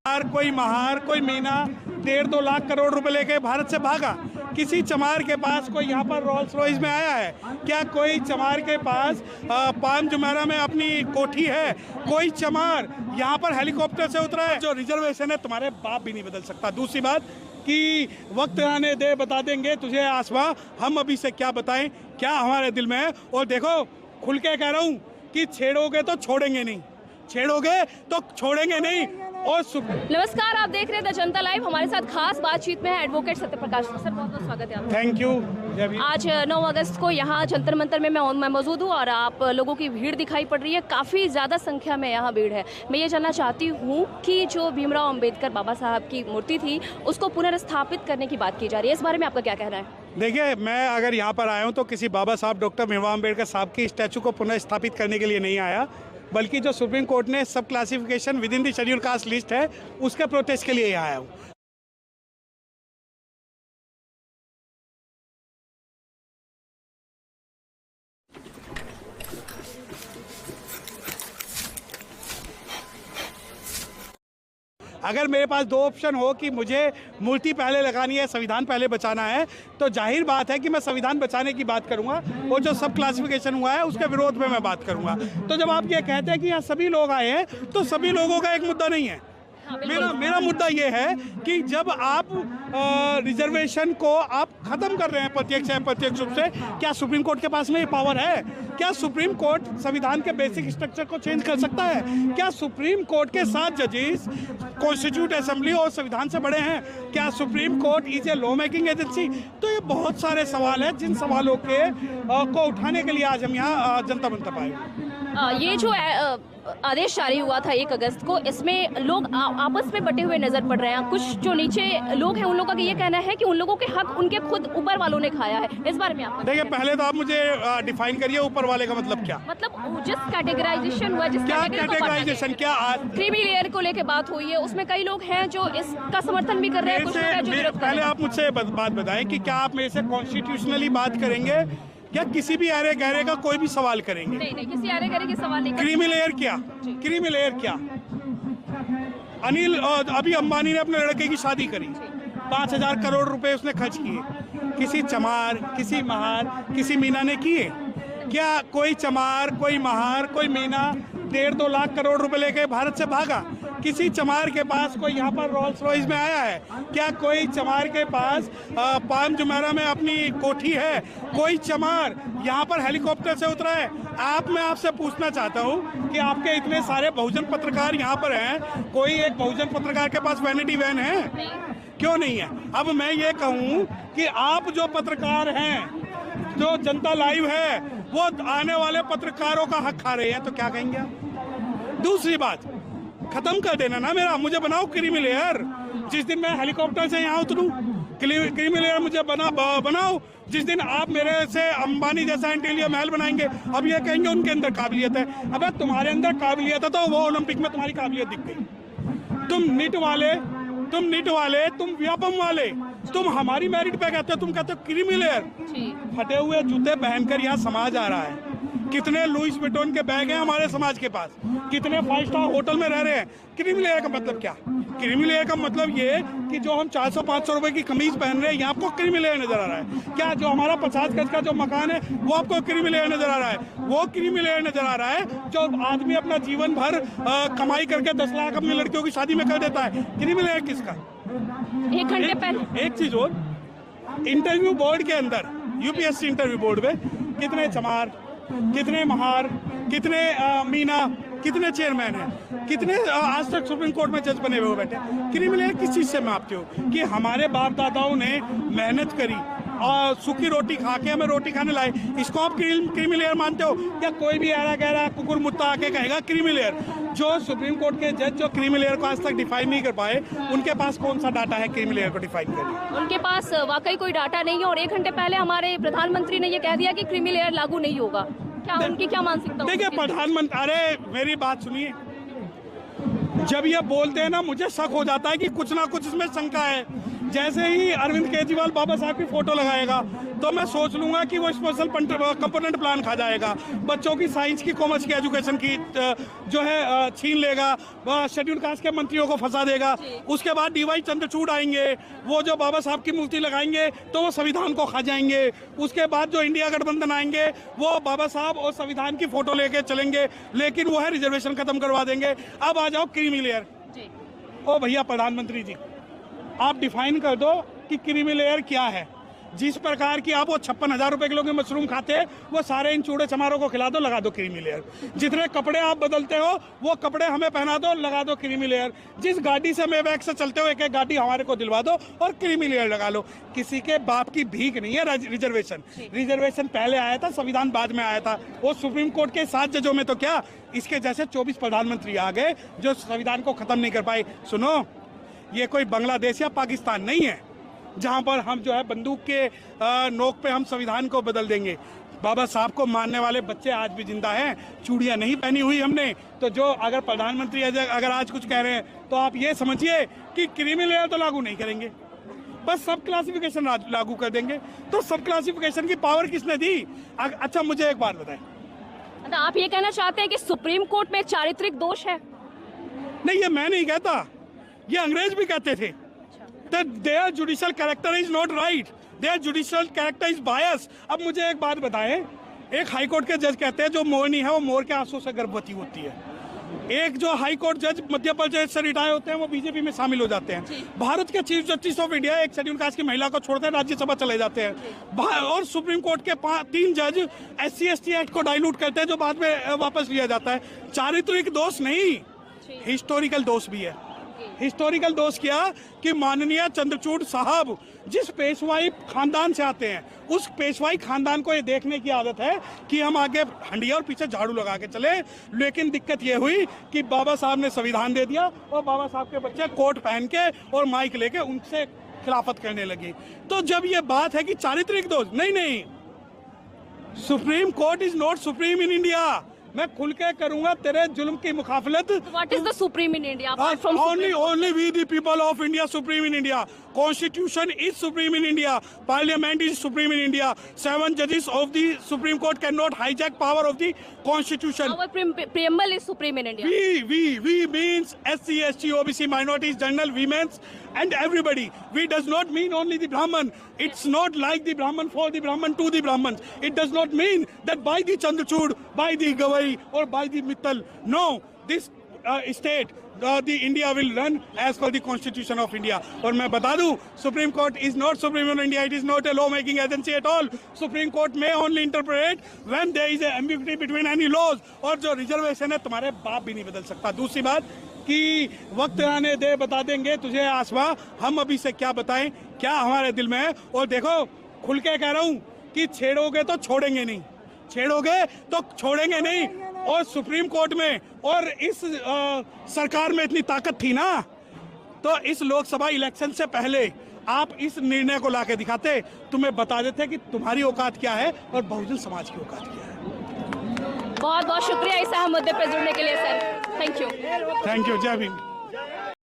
कोई महार, कोई मीना 1.5-2 लाख करोड़ रुपए लेके भारत से भागा। किसी चमार के पास कोई यहाँ पर रोल्स रॉयस में आया है क्या? कोई चमार के पास पाम जुमेरा में अपनी कोठी है? कोई चमार यहाँ पर हेलीकॉप्टर से उतरा है? जो रिजर्वेशन है तुम्हारे बाप भी नहीं बदल सकता। दूसरी बात कि वक्त आने दे बता देंगे तुझे आसमां, हम अभी से क्या बताएं क्या हमारे दिल में है। और देखो खुल के कह रहा हूँ कि छेड़ोगे तो छोड़ेंगे नहीं, छेड़ोगे तो छोड़ेंगे नहीं। और नमस्कार, आप देख रहे हैं द जनता लाइव। हमारे साथ खास बातचीत में है एडवोकेट सत्यप्रकाश सर। बहुत बहुत स्वागत है आपका। Thank you. आज 9 अगस्त को यहाँ जंतर मंतर में मैं मौजूद हूँ और आप लोगों की भीड़ दिखाई पड़ रही है, काफ़ी ज़्यादा संख्या में यहाँ भीड़ है। मैं ये जानना चाहती हूँ कि जो भीमराव अंबेडकर बाबा साहब की मूर्ति थी उसको पुनर्स्थापित करने की बात की जा रही है, इस बारे में आपका क्या कहना है? देखिए, मैं अगर यहाँ पर आया हूँ तो किसी बाबा साहब डॉक्टर भीमराव अंबेडकर साहब की स्टैचू को पुनर्स्थापित करने के लिए नहीं आया, बल्कि जो सुप्रीम कोर्ट ने सब classification with in the schedule caste list है उसके प्रोटेस्ट के लिए यहाँ आया हूँ। अगर मेरे पास दो ऑप्शन हो कि मुझे मूर्ति पहले लगानी है, संविधान पहले बचाना है, तो जाहिर बात है कि मैं संविधान बचाने की बात करूंगा और जो सब क्लासिफिकेशन हुआ है उसके विरोध में मैं बात करूंगा। तो जब आप ये कहते हैं कि यहाँ सभी लोग आए हैं तो सभी लोगों का एक मुद्दा नहीं है। मेरा मुद्दा ये है कि जब आप रिजर्वेशन को आप खत्म कर रहे हैं प्रत्यक्ष या अप्रत्यक्ष रूप से, क्या सुप्रीम कोर्ट के पास में ये पावर है? क्या सुप्रीम कोर्ट संविधान के बेसिक स्ट्रक्चर को चेंज कर सकता है? क्या सुप्रीम कोर्ट के 7 जजेस कॉन्स्टिट्यूट असेंबली और संविधान से बड़े हैं? क्या supreme court is a law making agency? तो ये बहुत सारे सवाल हैं जिन सवालों के को उठाने के लिए आज हम यहाँ जनता मंच पाए। ये जो आदेश जारी हुआ था 1 अगस्त को, इसमें लोग आपस में बटे हुए नजर पड़ रहे हैं। कुछ जो नीचे लोग हैं उन लोगों का ये कहना है कि उन लोगों के हक उनके खुद ऊपर वालों ने खाया है, इस बारे में आप देखिए, पहले तो आप मुझे डिफाइन करिए ऊपर वाले का मतलब क्या? मतलब जिस कैटेगराइजेशन हुआ, जिस कैटेगराइजेशन क्या क्रीमी लेयर को लेकर बात हुई है, उसमें कई लोग हैं जो इसका समर्थन भी कर रहे हैं, कुछ लोग हैं जो विरोध कर रहे हैं। पहले आप मुझसे बात बताएं कि क्या आप मेरे से कॉन्स्टिट्यूशनली बात करेंगे या किसी भी अरे गहरे का कोई भी सवाल करेंगे? नहीं, किसी अरे गहरे के सवाल नहीं। क्रीमी लेयर क्या? क्रीमी लेयर क्या? अनिल अभी अंबानी ने अपने लड़के की शादी करी, 5,000 करोड़ रुपए उसने खर्च किए। किसी चमार, किसी महार, किसी मीना ने किए क्या? कोई चमार, कोई महार, कोई मीना 1.5-2 लाख करोड़ रुपए लेके भारत से भागा। किसी चमार के पास कोई यहाँ पर रोल्स रॉयस में आया है क्या? कोई चमार के पास पाम जुमेरा में अपनी कोठी है? कोई चमार यहाँ पर हेलीकॉप्टर से उतरा है? मैं आपसे पूछना चाहता हूँ कि आपके इतने सारे बहुजन पत्रकार यहाँ पर हैं, कोई एक बहुजन पत्रकार के पास वैनिटी वैन है? क्यों नहीं है? अब मैं ये कहूँ कि आप जो पत्रकार हैं, जो जनता लाइव है, वो आने वाले पत्रकारों का हक खा रहे हैं, तो क्या कहेंगे आप? दूसरी बात, खत्म कर देना ना मेरा, मुझे बनाओ क्रीमी लेयर। जिस दिन मैं हेलीकॉप्टर से यहाँ उतरूँ, क्रीमी लेयर मुझे बनाओ। जिस दिन आप मेरे से अंबानी जैसा इंटीरियर महल बनाएंगे, अब ये कहेंगे उनके अंदर काबिलियत है। अबे तुम्हारे अंदर काबिलियत है तो वो ओलंपिक में तुम्हारी काबिलियत दिख गई। तुम निट वाले, तुम व्यापम वाले, तुम हमारी मेरिट पे कहते हो, तुम कहते हो क्रीमी लेयर। फटे हुए जूते पहनकर यहाँ समाज आ रहा है। कितने लुइस विटॉन के बैग हैं हमारे समाज के पास, कितने 5 स्टार होटल में रह रहे हैं। क्रीमी लेयर का मतलब क्या? क्रीमी लेयर का मतलब ये कि जो हम 400-500 रुपए की कमीज पहन रहे हैं, ये आपको क्रीमी लेयर नजर आ रहा है क्या? जो हमारा 50 गज का जो मकान है वो आपको क्रीमी लेयर नजर आ रहा है? वो क्रीमी लेयर नजर आ रहा है जो आदमी अपना जीवन भर कमाई करके 10 लाख अपनी लड़कियों की शादी में कर देता है। क्रीमी लेयर किसका? 1 घंटे पहले एक चीज और, इंटरव्यू बोर्ड के अंदर, यूपीएससी इंटरव्यू बोर्ड में कितने चमार, कितने महार, कितने मीना, कितने चेयरमैन हैं, कितने आज तक सुप्रीम कोर्ट में जज बने हुए बैठे? क्रीमी लेयर किस चीज से मापते हो? कि हमारे बाप दादाओं ने मेहनत करी और सूखी रोटी खा के हमें रोटी खाने लाए, इसको आप क्रीमी लेयर मानते हो? या कोई भी ऐरा गहरा कुकुर मुत्ता आके कहेगा क्रीमी लेयर? जो सुप्रीम कोर्ट के जज जो क्रीमी लेयर को आज तक डिफाइन नहीं कर पाए, उनके पास कौन सा डाटा है क्रीमी लेयर को डिफाइन करने? उनके पास वाकई कोई डाटा नहीं है। और 1 घंटे पहले हमारे प्रधानमंत्री ने ये कह दिया कि क्रीमी लेयर लागू नहीं होगा। क्या उनकी क्या मानसिकता? देखिए, प्रधानमंत्री, अरे मेरी बात सुनिए, जब ये बोलते हैं ना, मुझे शक हो जाता है कि कुछ ना कुछ इसमें शंका है। जैसे ही अरविंद केजरीवाल बाबा साहब की फोटो लगाएगा तो मैं सोच लूंगा कि वो स्पेशल कंपोनेंट प्लान खा जाएगा, बच्चों की साइंस की, कॉमर्स की, एजुकेशन की जो है छीन लेगा, शेड्यूल कास्ट के मंत्रियों को फंसा देगा। उसके बाद डीवाई चंद्रचूड़ आएंगे, वो जो बाबा साहब की मूर्ति लगाएंगे तो वो संविधान को खा जाएंगे। उसके बाद जो इंडिया गठबंधन आएंगे वो बाबा साहब और संविधान की फोटो लेके चलेंगे, लेकिन वो है रिजर्वेशन खत्म करवा देंगे। अब आ जाओ क्रीमी लेयर। ओ भैया प्रधानमंत्री जी, आप डिफाइन कर दो कि क्रीमी लेयर क्या है। जिस प्रकार की आप वो 56,000 रुपए किलो के मशरूम खाते हैं, वो सारे इन चूड़े चमारों को खिला दो, लगा दो क्रीमी लेयर। जितने कपड़े आप बदलते हो वो कपड़े हमें पहना दो, लगा दो क्रीमी लेयर। जिस गाड़ी से मैं बैग से चलते हो, एक एक गाड़ी हमारे को दिलवा दो और क्रीमी लेयर लगा लो। किसी के बाप की भीख नहीं है रिजर्वेशन। रिजर्वेशन पहले आया था, संविधान बाद में आया था। वो सुप्रीम कोर्ट के 7 जजों में तो क्या, इसके जैसे 24 प्रधानमंत्री आ गए जो संविधान को खत्म नहीं कर पाए। सुनो, ये कोई बांग्लादेश या पाकिस्तान नहीं है जहां पर हम जो है बंदूक के नोक पे हम संविधान को बदल देंगे। बाबा साहब को मानने वाले बच्चे आज भी जिंदा हैं, चूड़ियां नहीं पहनी हुई हमने। तो जो अगर प्रधानमंत्री अगर आज कुछ कह रहे हैं तो आप ये समझिए कि क्रीमी लेयर तो लागू नहीं करेंगे, बस सब क्लासिफिकेशन लागू कर देंगे। तो सब क्लासिफिकेशन की पावर किसने दी? अच्छा मुझे एक बात बताएं, तो आप ये कहना चाहते हैं कि सुप्रीम कोर्ट में चारित्रिक दोष है? नहीं, ये मैं नहीं कहता, ये अंग्रेज भी कहते थे। Their judicial character is not right. Their judicial character is biased. अब मुझे एक बात बताएं, एक हाई कोर्ट के जज कहते हैं जो मोरनी है वो मोर के आंसू से गर्भवती होती है। एक जो हाई कोर्ट जज मध्य प्रदेश से रिटायर होते हैं वो बीजेपी में शामिल हो जाते हैं। भारत के चीफ जस्टिस ऑफ इंडिया एक शेड्यूल कास्ट की महिला को छोड़ते हैं, राज्यसभा चले जाते हैं। और सुप्रीम कोर्ट के 3 जज SC/ST एक्ट को डाइल्यूट करते हैं जो बाद में वापस लिया जाता है। चारित्रिक दोष नहीं, हिस्टोरिकल दोष भी है। हिस्टोरिकल दोष क्या कि माननीय चंद्रचूड़ साहब जिस पेशवाई खानदान से आते हैं, उस पेशवाई खानदान को ये देखने की आदत है कि हम आगे हंडिया और पीछे झाड़ू लगा के चले। लेकिन दिक्कत ये हुई कि बाबा साहब ने संविधान दे दिया और बाबा साहब के बच्चे कोट पहन के और माइक लेके उनसे खिलाफत करने लगे। तो जब ये बात है कि चारित्रिक दोष, नहीं, supreme court is not supreme in India. मैं खुल के करूंगा तेरे जुल्म की मुखाफलत। What is the supreme in India? Apart from only we the people of India supreme in India. Constitution is supreme in India. Parliament is supreme in India. 7 judges of the Supreme Court cannot hijack power of the Constitution. Our preamble is supreme in India. We means SC/ST, OBC, minorities, general, women's, and everybody. We does not mean only the Brahman. It's not like the Brahman for the Brahman to the Brahmans. It does not mean that by the Chandrachud, by the Gawai or by the Mittal. No, this state, the India will run as per the Constitution of India. और मैं बता दूं, Supreme Court is not supreme in India. It is not a law-making agency at all. Supreme Court may only interpret when there is a ambiguity between any laws. और जो reservation है तुम्हारे बाप भी नहीं बदल सकता। दूसरी बात कि वक्त आने दे बता देंगे तुझे आसमां, हम अभी से क्या बताएं क्या हमारे दिल में है। और देखो खुल के कह रहा हूं कि छेड़ोगे तो छोड़ेंगे नहीं, छेड़ोगे तो छोड़ेंगे नहीं। और सुप्रीम कोर्ट में और इस सरकार में इतनी ताकत थी ना, तो इस लोकसभा इलेक्शन से पहले आप इस निर्णय को लाके दिखाते, तुम्हें बता देते कि तुम्हारी औकात क्या है और बहुजन समाज की औकात क्या है। बहुत बहुत शुक्रिया इस अहम मुद्दे पर जुड़ने के लिए सर। Thank you. जय भीम।